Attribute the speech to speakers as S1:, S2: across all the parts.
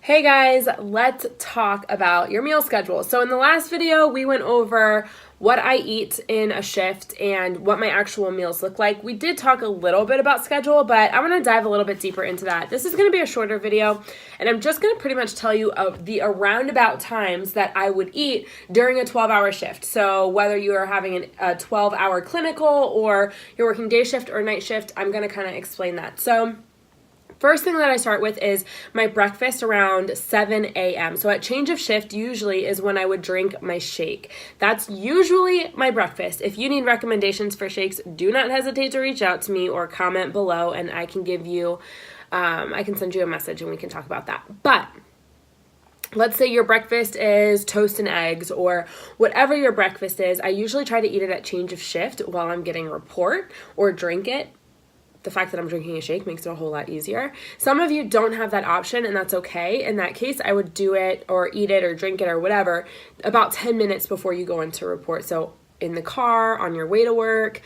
S1: Hey guys, let's talk about your meal schedule. So in the last video, we went over what I eat in a shift and what my actual meals look like. We did talk a little bit about schedule, but I'm going to dive a little bit deeper into that. This is going to be a shorter video, and I'm just going to pretty much tell you of the roundabout times that I would eat during a 12-hour shift. So whether you are having a 12-hour clinical or you're working day shift or night shift, I'm going to kind of explain that. So first thing that I start with is my breakfast around 7 a.m. So at change of shift usually is when I would drink my shake. That's usually my breakfast. If you need recommendations for shakes, do not hesitate to reach out to me or comment below and I can give you, I can send you a message and we can talk about that. But let's say your breakfast is toast and eggs or whatever your breakfast is. I usually try to eat it at change of shift while I'm getting a report or drink it. The fact that I'm drinking a shake makes it a whole lot easier. Some of you don't have that option, and that's okay. In that case, I would do it or eat it or drink it or whatever about 10 minutes before you go into report. So in the car, on your way to work,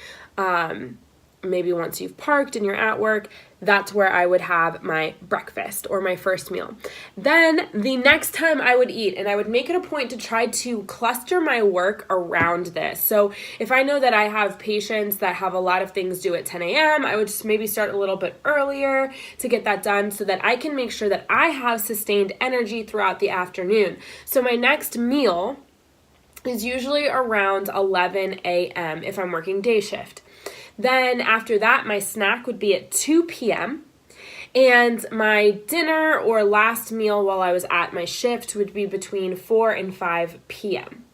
S1: maybe once you've parked and you're at work, that's where I would have my breakfast or my first meal. Then the next time I would eat, and I would make it a point to try to cluster my work around this. So if I know that I have patients that have a lot of things due at 10 a.m., I would just maybe start a little bit earlier to get that done so that I can make sure that I have sustained energy throughout the afternoon. So my next meal is usually around 11 a.m. if I'm working day shift. Then after that, my snack would be at 2 p.m. and my dinner or last meal while I was at my shift would be between 4 and 5 p.m.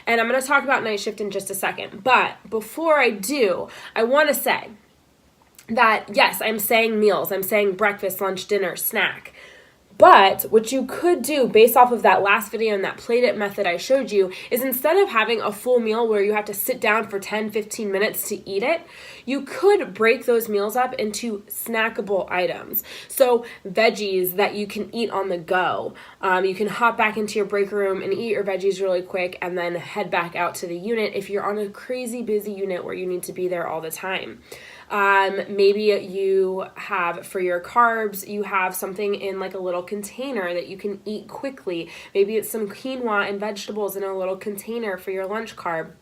S1: And I'm going to talk about night shift in just a second. But before I do, I want to say that yes, I'm saying meals. I'm saying breakfast, lunch, dinner, snack. But what you could do based off of that last video and that plate it method I showed you is instead of having a full meal where you have to sit down for 10, 15 minutes to eat it, you could break those meals up into snackable items. So veggies that you can eat on the go. You can hop back into your break room and eat your veggies really quick and then head back out to the unit if you're on a crazy busy unit where you need to be there all the time. Maybe you have, for your carbs, you have something in like a little container that you can eat quickly. Maybe it's some quinoa and vegetables in a little container for your lunch carb.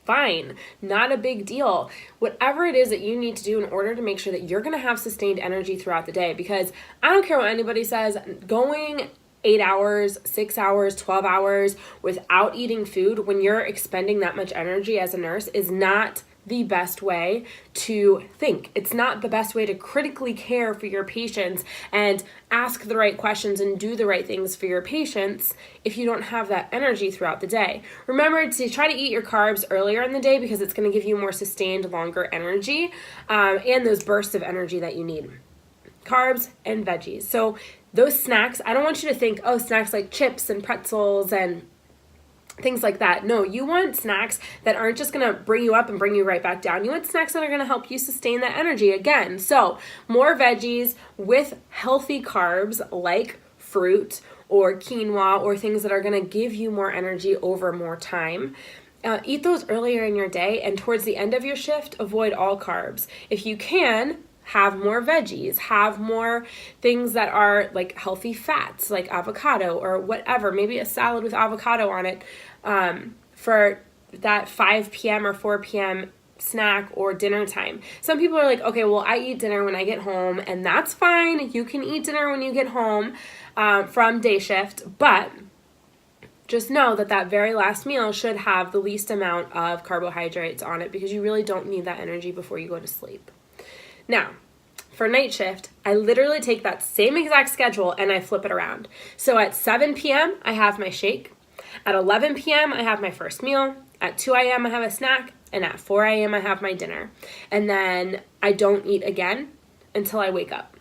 S1: Fine, not a big deal. Whatever it is that you need to do in order to make sure that you're going to have sustained energy throughout the day, because I don't care what anybody says, going 8 hours, 6 hours, 12 hours without eating food when you're expending that much energy as a nurse is not the best way to think. It's not the best way to critically care for your patients and ask the right questions and do the right things for your patients if you don't have that energy throughout the day. Remember to try to eat your carbs earlier in the day because it's going to give you more sustained, longer energy and those bursts of energy that you need. Carbs and veggies. So those snacks, I don't want you to think, oh, snacks like chips and pretzels and things like that. No, you want snacks that aren't just going to bring you up and bring you right back down. You want snacks that are going to help you sustain that energy again. So more veggies with healthy carbs like fruit or quinoa or things that are going to give you more energy over more time. Eat those earlier in your day, and towards the end of your shift, avoid all carbs. If you can, have more veggies, have more things that are like healthy fats, like avocado or whatever, maybe a salad with avocado on it for that 5 p.m. or 4 p.m. snack or dinner time. Some people are like, okay, well, I eat dinner when I get home, and that's fine. You can eat dinner when you get home from day shift, but just know that that very last meal should have the least amount of carbohydrates on it because you really don't need that energy before you go to sleep. Now, for night shift, I literally take that same exact schedule and I flip it around. So at 7 p.m., I have my shake. At 11 p.m., I have my first meal. At 2 a.m., I have a snack. And at 4 a.m., I have my dinner. And then I don't eat again until I wake up.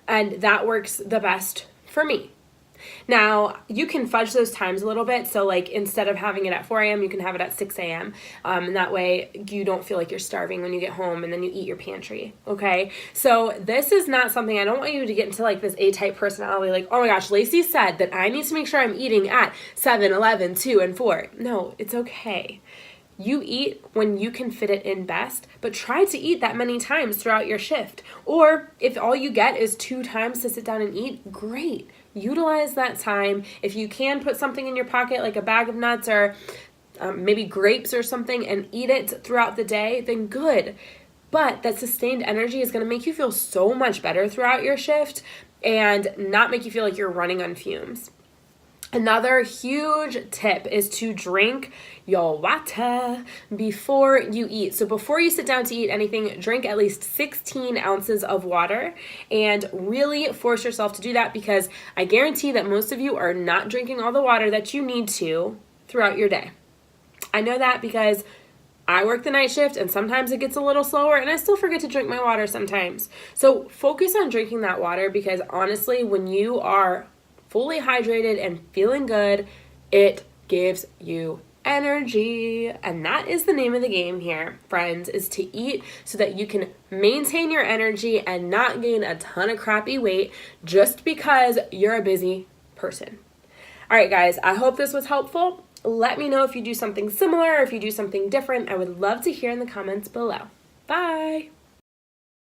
S1: And that works the best for me. Now, you can fudge those times a little bit. So like instead of having it at 4 a.m., you can have it at 6 a.m. And that way you don't feel like you're starving when you get home and then you eat your pantry. Okay. So this is not something, I don't want you to get into like this A-type personality. Like, oh my gosh, Lacey said that I need to make sure I'm eating at 7, 11, 2, and 4. No, it's okay. You eat when you can fit it in best, but try to eat that many times throughout your shift. Or if all you get is 2 times to sit down and eat, great. Utilize that time. If you can put something in your pocket like a bag of nuts or maybe grapes or something and eat it throughout the day, then good. But that sustained energy is going to make you feel so much better throughout your shift and not make you feel like you're running on fumes. Another huge tip is to drink your water before you eat. So before you sit down to eat anything, drink at least 16 ounces of water and really force yourself to do that, because I guarantee that most of you are not drinking all the water that you need to throughout your day. I know that because I work the night shift and sometimes it gets a little slower and I still forget to drink my water sometimes. So focus on drinking that water, because honestly, when you are fully hydrated and feeling good, it gives you energy. And that is the name of the game here, friends, is to eat so that you can maintain your energy and not gain a ton of crappy weight just because you're a busy person. All right, guys, I hope this was helpful. Let me know if you do something similar or if you do something different. I would love to hear in the comments below. Bye.